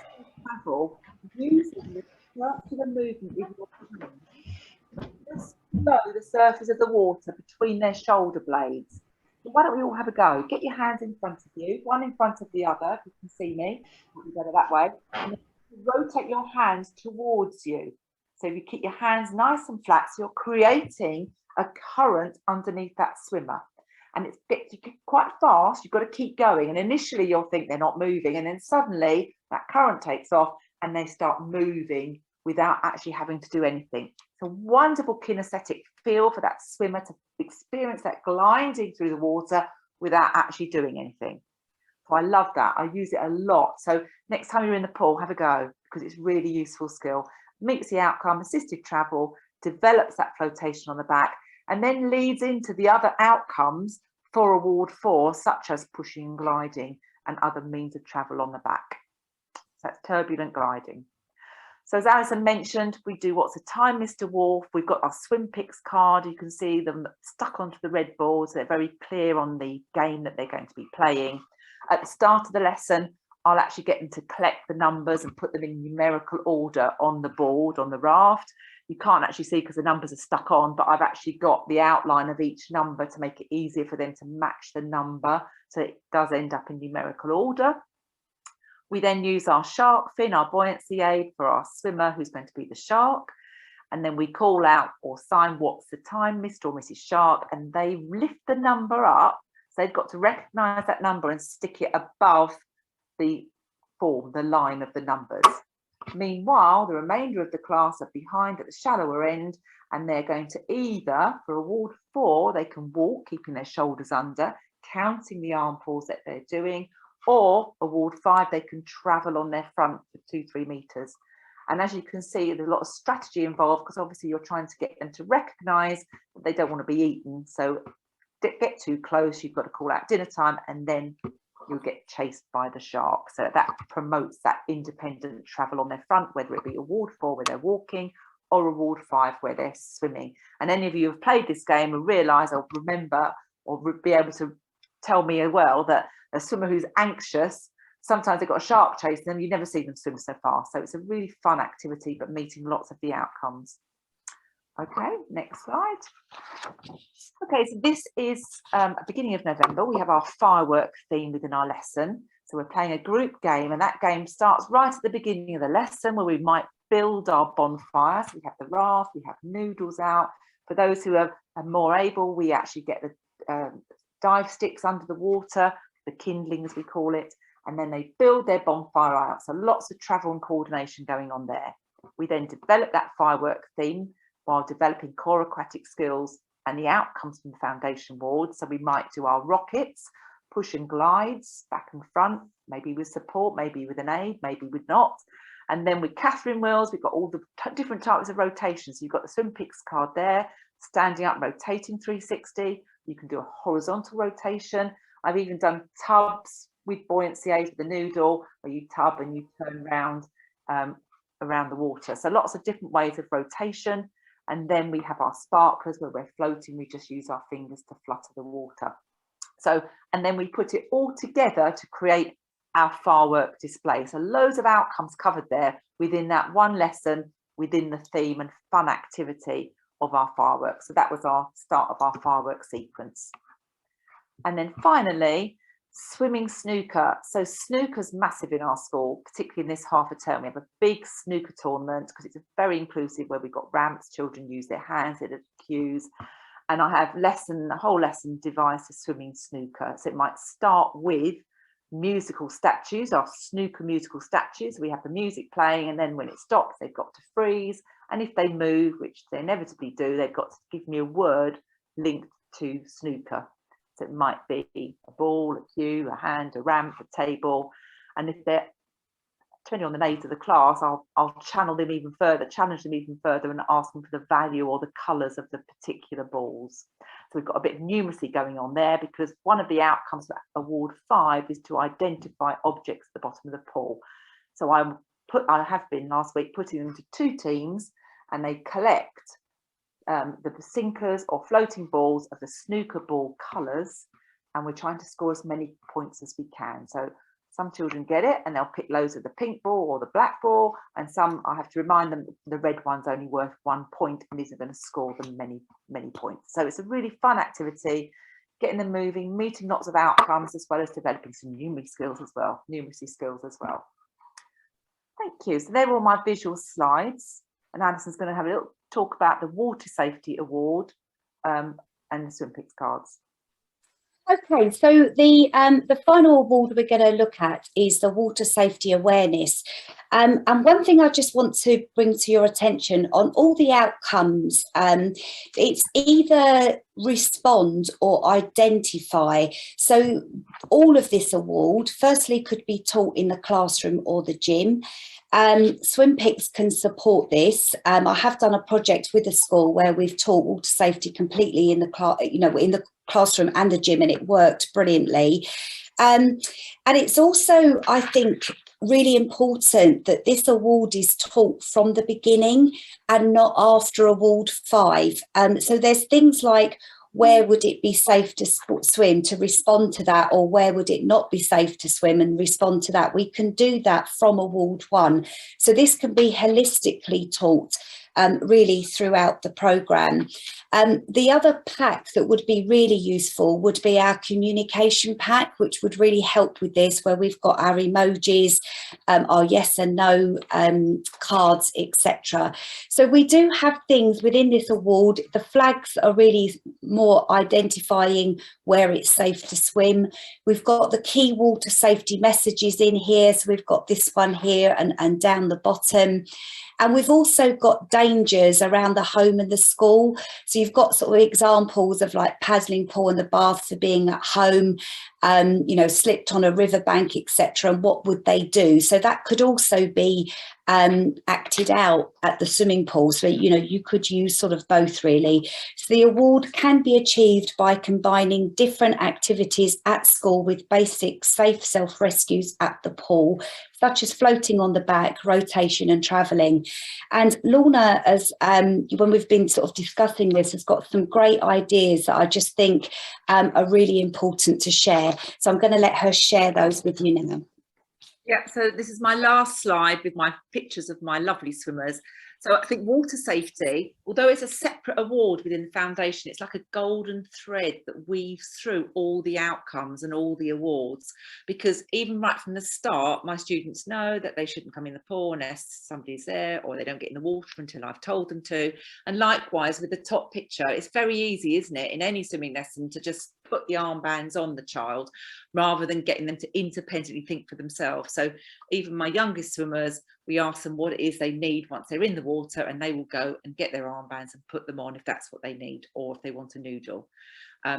Speaker 2: travel using the circular movement with your hand, just below the surface of the water between their shoulder blades. So why don't we all have a go? Get your hands in front of you, one in front of the other, if you can see me, might be better that way. And then rotate your hands towards you. So you keep your hands nice and flat, so you're creating a current underneath that swimmer. And it's quite fast, you've got to keep going. And initially you'll think they're not moving, and then suddenly that current takes off and they start moving without actually having to do anything. It's a wonderful kinesthetic feel for that swimmer to experience that gliding through the water without actually doing anything. So I love that. I use it a lot. So next time you're in the pool, have a go, because it's really useful skill. Meets the outcome, assisted travel, develops that flotation on the back, and then leads into the other outcomes for award 4, such as pushing and gliding and other means of travel on the back. So that's turbulent gliding. So as Alison mentioned, we do what's a time, Mr. Wolf. We've got our SwimPix card. You can see them stuck onto the red boards. They're very clear on the game that they're going to be playing. At the start of the lesson, I'll actually get them to collect the numbers and put them in numerical order on the board, on the raft. You can't actually see because the numbers are stuck on, but I've actually got the outline of each number to make it easier for them to match the number. So it does end up in numerical order. We then use our shark fin, our buoyancy aid, for our swimmer who's going to be the shark. And then we call out or sign what's the time, Mr. or Mrs. Shark, and they lift the number up. So they've got to recognise that number and stick it above the form, the line of the numbers. Meanwhile, the remainder of the class are behind at the shallower end, and they're going to either, for award 4, they can walk, keeping their shoulders under, counting the arm pulls that they're doing, or award 5, they can travel on their front for 2-3 meters. And as you can see, there's a lot of strategy involved, because obviously you're trying to get them to recognise that they don't want to be eaten. So get too close, you've got to call out dinner time, and then you'll get chased by the shark. So that promotes that independent travel on their front, whether it be award 4 where they're walking or award 5 where they're swimming. And any of you who have played this game will realise or remember or be able to tell me as well that a swimmer who's anxious, sometimes they've got a shark chasing them, you never see them swim so fast. So it's a really fun activity, but meeting lots of the outcomes. Okay, next slide. Okay, so this is beginning of November. We have our firework theme within our lesson. So we're playing a group game, and that game starts right at the beginning of the lesson, where we might build our bonfire. So we have the raft, we have noodles out. For those who are more able, we actually get the dive sticks under the water, the kindling as we call it, and then they build their bonfire out. So lots of travel and coordination going on there. We then develop that firework theme while developing core aquatic skills and the outcomes from the foundation ward. So we might do our rockets, push and glides, back and front, maybe with support, maybe with an aid, maybe with not. And then with Catherine wheels, we've got all the different types of rotations. So you've got the SwimPix card there, standing up, rotating 360. You can do a horizontal rotation. I've even done tubs with buoyancy aid with the noodle, where you tub and you turn around the water. So lots of different ways of rotation. And then we have our sparklers where we're floating. We just use our fingers to flutter the water. So, and then we put it all together to create our firework display. So loads of outcomes covered there within that one lesson, within the theme and fun activity of our fireworks. So that was our start of our firework sequence. And then finally, swimming snooker. So snooker's massive in our school, particularly in this half a term. We have a big snooker tournament because it's very inclusive, where we've got ramps, children use their hands at the cues. And I have a whole lesson devised for swimming snooker. So it might start with musical statues, our snooker musical statues. We have the music playing, and then when it stops, they've got to freeze. And if they move, which they inevitably do, they've got to give me a word linked to snooker. So it might be a ball, a cue, a hand, a ramp, a table. And if they're, depending on the needs of the class, I'll channel them even further, challenge them even further, and ask them for the value or the colours of the particular balls. So we've got a bit of numeracy going on there, because one of the outcomes for award 5 is to identify objects at the bottom of the pool. So I have been last week putting them into 2 teams, and they collect the sinkers or floating balls of the snooker ball colours, and we're trying to score as many points as we can. So some children get it and they'll pick loads of the pink ball or the black ball, and some I have to remind them the red one's only worth 1 point and isn't going to score them many points. So it's a really fun activity, getting them moving, meeting lots of outcomes, as well as developing some numeracy skills as well. Thank you. So they're all my visual slides, and Alison's going to have a little talk about the Water Safety Award and the SwimPix cards.
Speaker 1: Okay, so the final award we're going to look at is the Water Safety Awareness. And one thing I just want to bring to your attention on all the outcomes, it's either respond or identify. So all of this award, firstly, could be taught in the classroom or the gym. SwimPix can support this. I have done a project with a school where we've taught water safety completely in the class, in the classroom and the gym, and it worked brilliantly. And it's also, I think, really important that this award is taught from the beginning and not after award 5. So there's things like, where would it be safe to swim, to respond to that, or where would it not be safe to swim and respond to that? We can do that from award 1. So this can be holistically taught really throughout the programme. The other pack that would be really useful would be our communication pack, which would really help with this, where we've got our emojis, our yes and no cards, etc. So we do have things within this award. The flags are really more identifying where it's safe to swim. We've got the key water safety messages in here. So we've got this one here and down the bottom. And we've also got dangers around the home and the school. So you've got sort of examples of like paddling pool and the bath for being at home, slipped on a riverbank, etc. And what would they do? So that could also be acted out at the swimming pool. So, you could use sort of both really. So the award can be achieved by combining different activities at school with basic safe self-rescues at the pool, such as floating on the back, rotation and travelling. And Lorna, as when we've been sort of discussing this, has got some great ideas that I just think are really important to share. So I'm going to let her share those with you now.
Speaker 2: Yeah, so this is my last slide with my pictures of my lovely swimmers. So I think water safety, although it's a separate award within the foundation, it's like a golden thread that weaves through all the outcomes and all the awards, because even right from the start, my students know that they shouldn't come in the pool unless somebody's there, or they don't get in the water until I've told them to. And likewise with the top picture, it's very easy, isn't it, in any swimming lesson to just put the armbands on the child rather than getting them to independently think for themselves. So even my youngest swimmers, we ask them what it is they need once they're in the water, and they will go and get their armbands and put them on if that's what they need, or if they want a noodle.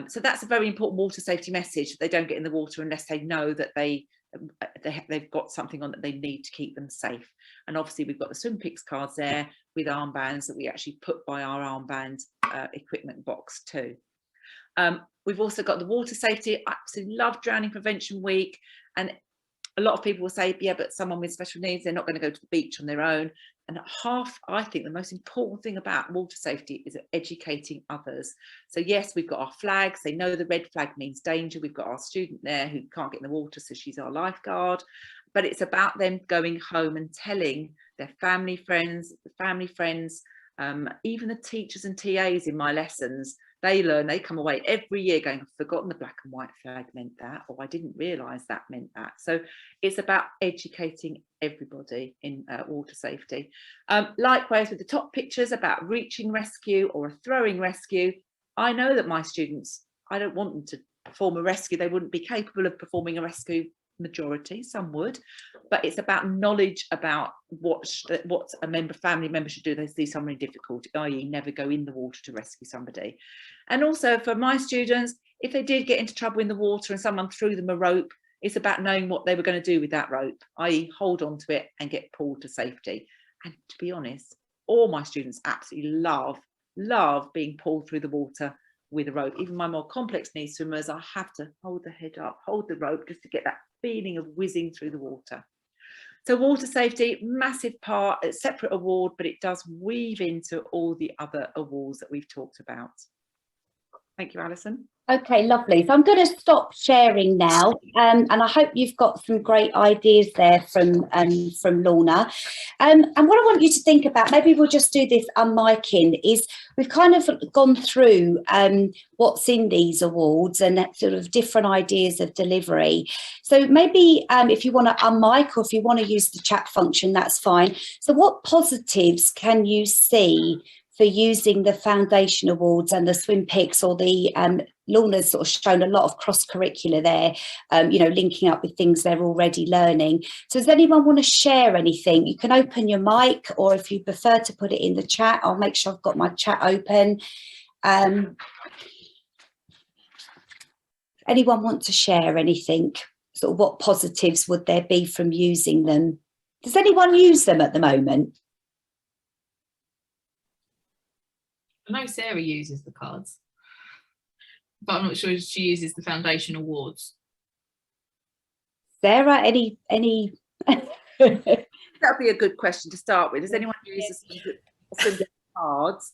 Speaker 2: So that's a very important water safety message. They don't get in the water unless they know that they've got something on that they need to keep them safe. And obviously we've got the SwimPix cards there with armbands that we actually put by our armband equipment box too. We've also got the water safety. I absolutely love Drowning Prevention Week, and a lot of people will say, yeah, but someone with special needs, they're not going to go to the beach on their own. And I think the most important thing about water safety is educating others. So yes, we've got our flags. They know the red flag means danger. We've got our student there who can't get in the water, so she's our lifeguard. But it's about them going home and telling their family friends, even the teachers and TAs in my lessons. They come away every year going, I've forgotten the black and white flag meant that, or I didn't realise that meant that. So it's about educating everybody in water safety. Likewise with the top pictures about reaching rescue or a throwing rescue, I know that my students, I don't want them to perform a rescue. They wouldn't be capable of performing a rescue majority, some would, but it's about knowledge about what a family member should do. They see someone in difficulty, i.e. never go in the water to rescue somebody. And also for my students, if they did get into trouble in the water and someone threw them a rope, it's about knowing what they were going to do with that rope, i.e. hold on to it and get pulled to safety. And to be honest, all my students absolutely love being pulled through the water with a rope. Even my more complex knee swimmers, I have to hold the head up, hold the rope, just to get that feeling of whizzing through the water. So water safety, massive part, a separate award, but it does weave into all the other awards that we've talked about. Thank you, Alison.
Speaker 1: Okay, lovely. So I'm going to stop sharing now, and I hope you've got some great ideas there from Lorna. And what I want you to think about, maybe we'll just do this unmicing, is we've kind of gone through what's in these awards and sort of different ideas of delivery. So maybe if you want to unmic, or if you want to use the chat function, that's fine. So what positives can you see for using the Foundation Awards and the SwimPix, or the Lorna's sort of shown a lot of cross-curricular there, linking up with things they're already learning. So does anyone want to share anything? You can open your mic, or if you prefer to put it in the chat, I'll make sure I've got my chat open. Anyone want to share anything? Sort of what positives would there be from using them? Does anyone use them at the moment?
Speaker 3: I know Sarah uses the cards, but I'm not sure if she uses the Foundation Awards.
Speaker 1: Sarah, any?
Speaker 2: That'd be a good question to start with. Does anyone use the cards?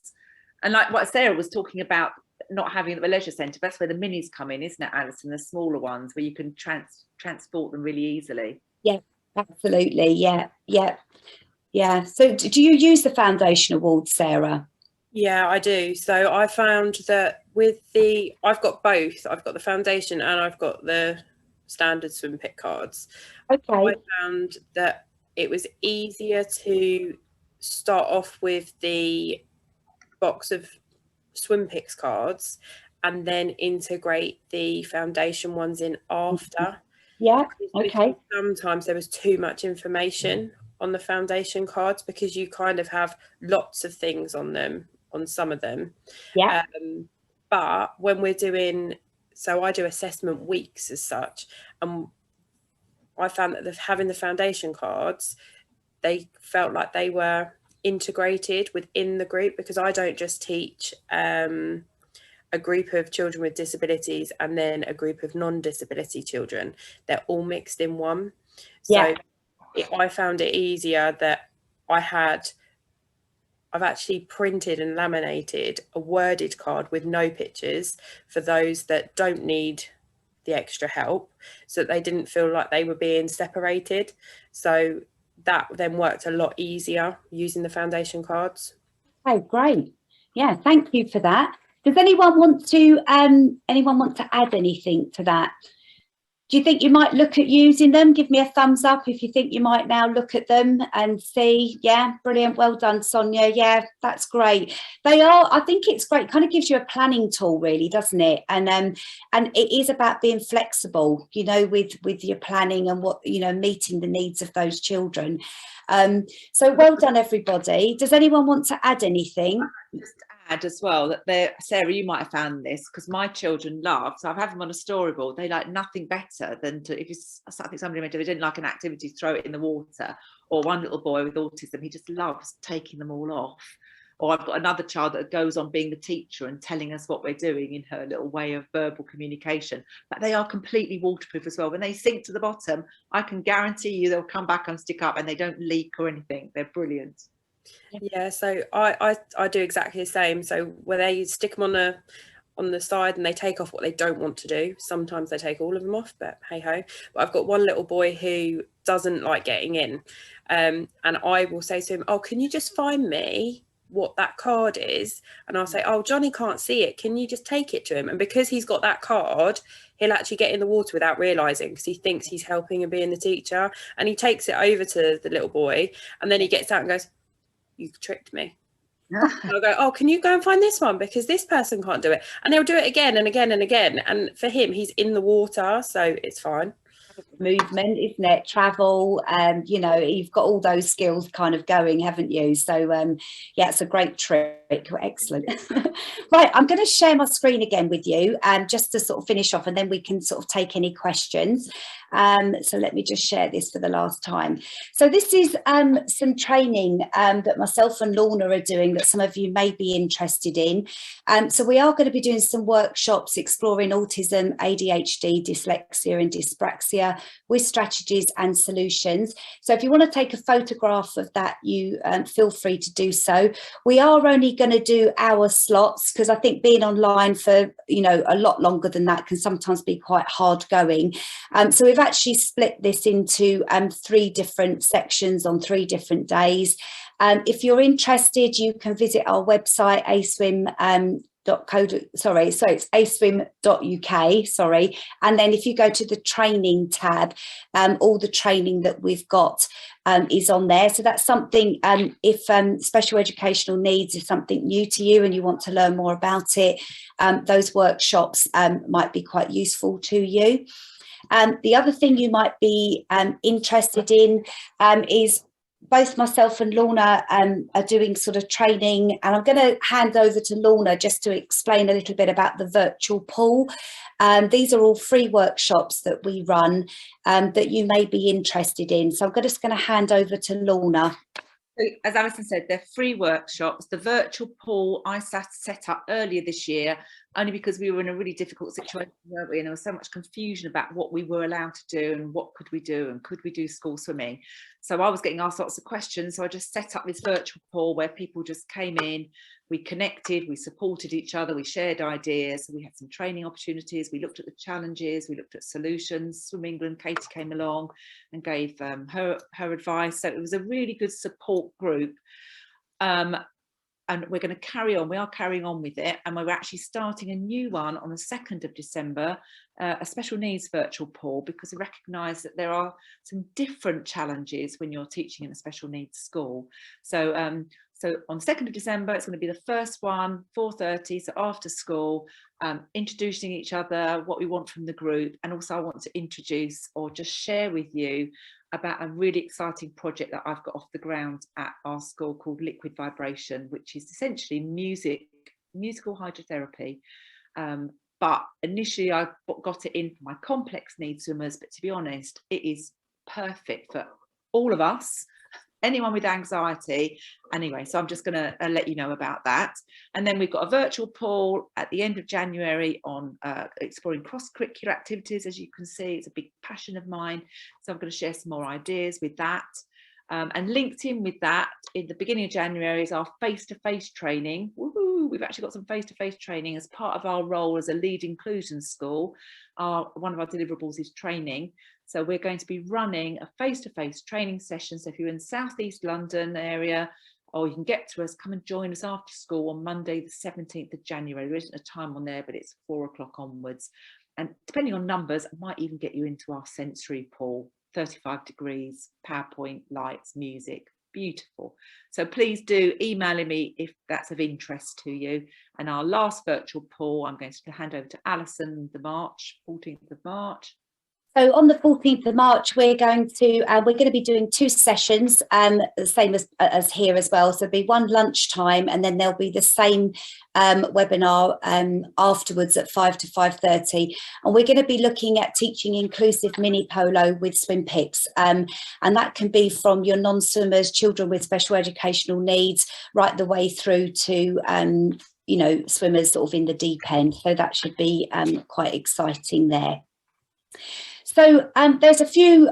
Speaker 2: And like what Sarah was talking about, not having at the leisure centre, that's where the minis come in, isn't it, Alison? The smaller ones where you can transport them really easily.
Speaker 1: Yeah, absolutely. Yeah. So do you use the Foundation Awards, Sarah?
Speaker 4: Yeah, I do. So I found that I've got both. I've got the Foundation and I've got the standard SwimPix cards.
Speaker 1: Okay.
Speaker 4: I found that it was easier to start off with the box of SwimPix cards and then integrate the Foundation ones in after.
Speaker 1: Yeah, okay.
Speaker 4: Sometimes there was too much information on the Foundation cards because you kind of have lots of things on them, on some of them.
Speaker 1: Yeah.
Speaker 4: But when we're doing, so I do assessment weeks as such, and I found that having the Foundation cards, they felt like they were integrated within the group, because I don't just teach a group of children with disabilities and then a group of non-disability children. They're all mixed in one. So I found it easier that I've actually printed and laminated a worded card with no pictures for those that don't need the extra help, so that they didn't feel like they were being separated. So that then worked a lot easier using the Foundation cards.
Speaker 1: Oh, great. Yeah, thank you for that. Does anyone want to add anything to that? Do you think you might look at using them? Give me a thumbs up if you think you might now look at them and see. Yeah, brilliant. Well done, Sonia. Yeah, that's great. They are, I think it's great. Kind of gives you a planning tool, really, doesn't it? And it is about being flexible, with your planning and meeting the needs of those children. So well done, everybody. Does anyone want to add anything?
Speaker 2: Just add as well that Sarah, you might have found this, because my children love, so I've had them on a storyboard, they like nothing better than to, I think somebody mentioned they didn't like an activity, throw it in the water, or one little boy with autism, he just loves taking them all off. Or I've got another child that goes on being the teacher and telling us what we're doing in her little way of verbal communication. But they are completely waterproof as well. When they sink to the bottom, I can guarantee you they'll come back and stick up, and they don't leak or anything. They're brilliant.
Speaker 4: Yeah, so I do exactly the same. So where they stick them on the side and they take off what they don't want to do. Sometimes they take all of them off, but hey ho. But I've got one little boy who doesn't like getting in, and I will say to him, "Oh, can you just find me what that card is?" And I'll say, "Oh, Johnny can't see it, can you just take it to him?" And because he's got that card, he'll actually get in the water without realizing, because he thinks he's helping and being the teacher, and he takes it over to the little boy, and then he gets out and goes, "You tricked me." And I'll go, "Oh, can you go and find this one, because this person can't do it?" And he'll do it again and again and again, and for him, he's in the water, so it's fine.
Speaker 1: movement, isn't it? Travel, you know, you've got all those skills kind of going, haven't you? So yeah, it's a great trick. Excellent. Right, I'm going to share my screen again with you just to sort of finish off, and then we can sort of take any questions. So let me just share this for the last time. So this is some training that myself and Lorna are doing that some of you may be interested in. So we are going to be doing some workshops exploring autism, ADHD, dyslexia and dyspraxia with strategies and solutions. So if you want to take a photograph of that, you feel free to do so. We are only going to do hour slots because I think being online for, you know, a lot longer than that can sometimes be quite hard going. So we've actually split this into 3 different sections on 3 different days. If you're interested, you can visit our website, it's aswim.uk, sorry. And then if you go to the training tab, all the training that we've got is on there. So that's something, if special educational needs is something new to you and you want to learn more about it, those workshops might be quite useful to you. The other thing you might be interested in is both myself and Lorna are doing sort of training, and I'm going to hand over to Lorna just to explain a little bit about the virtual pool. These are all free workshops that we run that you may be interested in. So I'm just going to hand over to Lorna.
Speaker 2: As Alison said, they're free workshops. The virtual pool I set up earlier this year, only because we were in a really difficult situation, weren't we? And there was so much confusion about what we were allowed to do and what could we do and could we do school swimming. So I was getting asked lots of questions. So I just set up this virtual pool where people just came in, we connected, we supported each other, we shared ideas, we had some training opportunities, we looked at the challenges, we looked at solutions. Swim England, Katie came along and gave her advice. So it was a really good support group. And we're going to carry on, we are carrying on with it, and we're actually starting a new one on the 2nd of December, a special needs virtual pool, because we recognise that there are some different challenges when you're teaching in a special needs school. So on 2nd of December, it's going to be the first one, 4:30, so after school, introducing each other, what we want from the group, and also I want to introduce or just share with you about a really exciting project that I've got off the ground at our school called Liquid Vibration, which is essentially musical hydrotherapy. But initially I got it in for my complex needs swimmers, but to be honest, it is perfect for all of us, anyone with anxiety. Anyway, so I'm just going to let you know about that. And then we've got a virtual pool at the end of January on exploring cross-curricular activities. As you can see, it's a big passion of mine. So I'm going to share some more ideas with that. And linked in with that, in the beginning of January, is our face-to-face training. Woohoo! We've actually got some face-to-face training as part of our role as a lead inclusion school. One of our deliverables is training. So we're going to be running a face-to-face training session. So if you're in South East London area, or you can get to us, come and join us after school on Monday, the 17th of January. There isn't a time on there, but it's 4 o'clock onwards. And depending on numbers, I might even get you into our sensory pool, 35 degrees, PowerPoint, lights, music, beautiful. So please do email me if that's of interest to you. And our last virtual pool, I'm going to hand over to Alison, the 14th of March.
Speaker 1: So on the 14th of March, we're going to be doing 2 sessions, the same as here as well. So there'll be one lunchtime, and then there'll be the same webinar afterwards at 5 to 5:30. And we're going to be looking at teaching inclusive mini polo with SwimPix. And that can be from your non-swimmers, children with special educational needs, right the way through to you know, swimmers sort of in the deep end. So that should be quite exciting there. So there's a few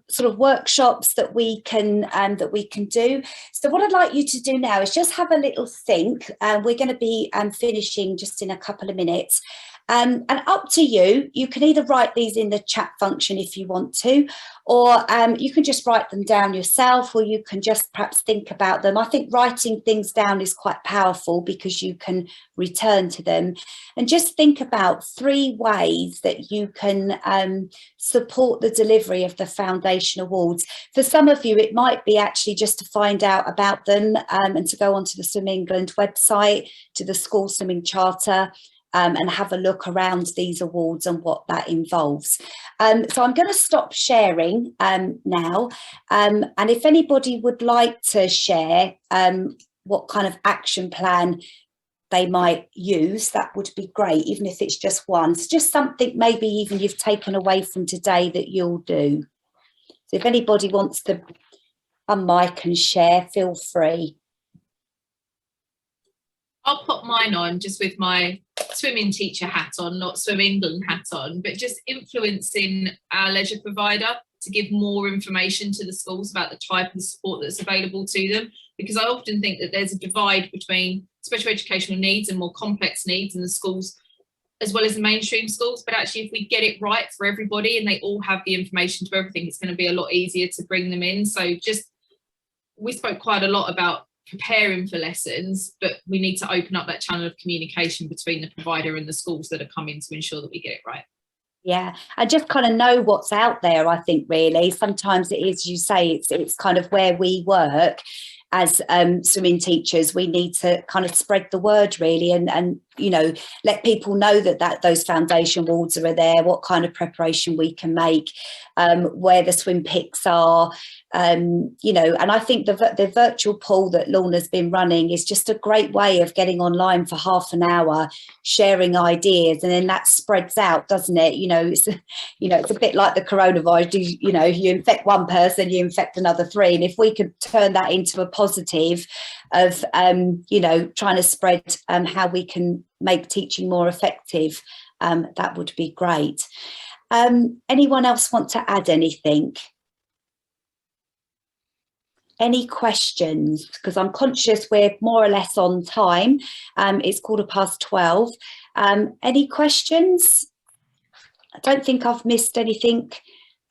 Speaker 1: sort of workshops that we can do. So what I'd like you to do now is just have a little think. We're going to be finishing just in a couple of minutes. And up to you, you can either write these in the chat function if you want to, or you can just write them down yourself, or you can just perhaps think about them. I think writing things down is quite powerful because you can return to them. And just think about 3 ways that you can support the delivery of the foundation awards. For some of you, it might be actually just to find out about them and to go onto the Swim England website, to the school swimming charter. and have a look around these awards and what that involves. So I'm going to stop sharing now, and if anybody would like to share what kind of action plan they might use, that would be great, even if it's just one. It's just something maybe even you've taken away from today that you'll do. So if anybody wants to unmic and share, feel free.
Speaker 3: I'll put mine on just with my swimming teacher hat on, not Swim England hat on, but just influencing our leisure provider to give more information to the schools about the type of support that's available to them. Because I often think that there's a divide between special educational needs and more complex needs in the schools, as well as the mainstream schools. But actually, if we get it right for everybody and they all have the information to everything, it's going to be a lot easier to bring them in. So just, we spoke quite a lot about preparing for lessons, but we need to open up that channel of communication between the provider and the schools that are coming to ensure that we get it right.
Speaker 1: Yeah, I just kind of know what's out there, I think, really. Sometimes it is, you say, it's kind of where we work as swimming teachers. We need to kind of spread the word, really, and you know, let people know that those foundation awards are there, what kind of preparation we can make, where the SwimPix are, you know. And I think the virtual pool that Lorna's been running is just a great way of getting online for half an hour, sharing ideas, and then that spreads out, doesn't it? You know, it's a bit like the coronavirus. You know, you infect one person, you infect another three, and if we could turn that into a positive of you know, trying to spread how we can make teaching more effective, that would be great. Anyone else want to add anything? Any questions? Because I'm conscious we're more or less on time. It's 12:15. Any questions? I don't think I've missed anything.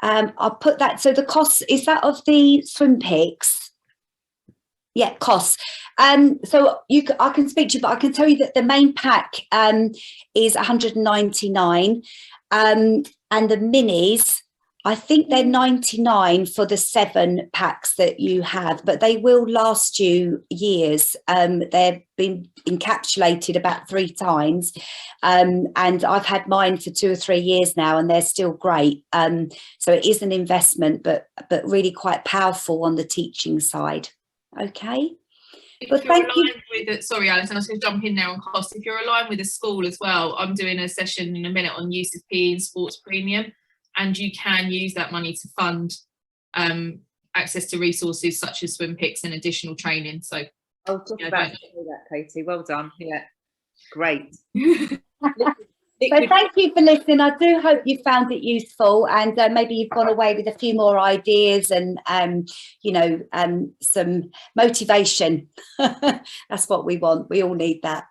Speaker 1: I'll put that. So the cost, is that of the SwimPix? Yeah, costs. So I can speak to you, but I can tell you that the main pack is 199, and the minis, I think they're 99 for the 7 packs that you have, but they will last you years. They've been encapsulated about 3 times, and I've had mine for 2 or 3 years now, and they're still great. So it is an investment, but really quite powerful on the teaching side. Okay. But thank you.
Speaker 3: Sorry, Alison, I was going to jump in there on cost. If you're aligned with a school as well, I'm doing a session in a minute on use of PE and sports premium, and you can use that money to fund access to resources such as SwimPix and additional training. So
Speaker 2: I'll talk about that, Katie. Well done. Yeah, great.
Speaker 1: So thank you for listening. I do hope you found it useful, and maybe you've gone away with a few more ideas and you know, some motivation. That's what we want. We all need that.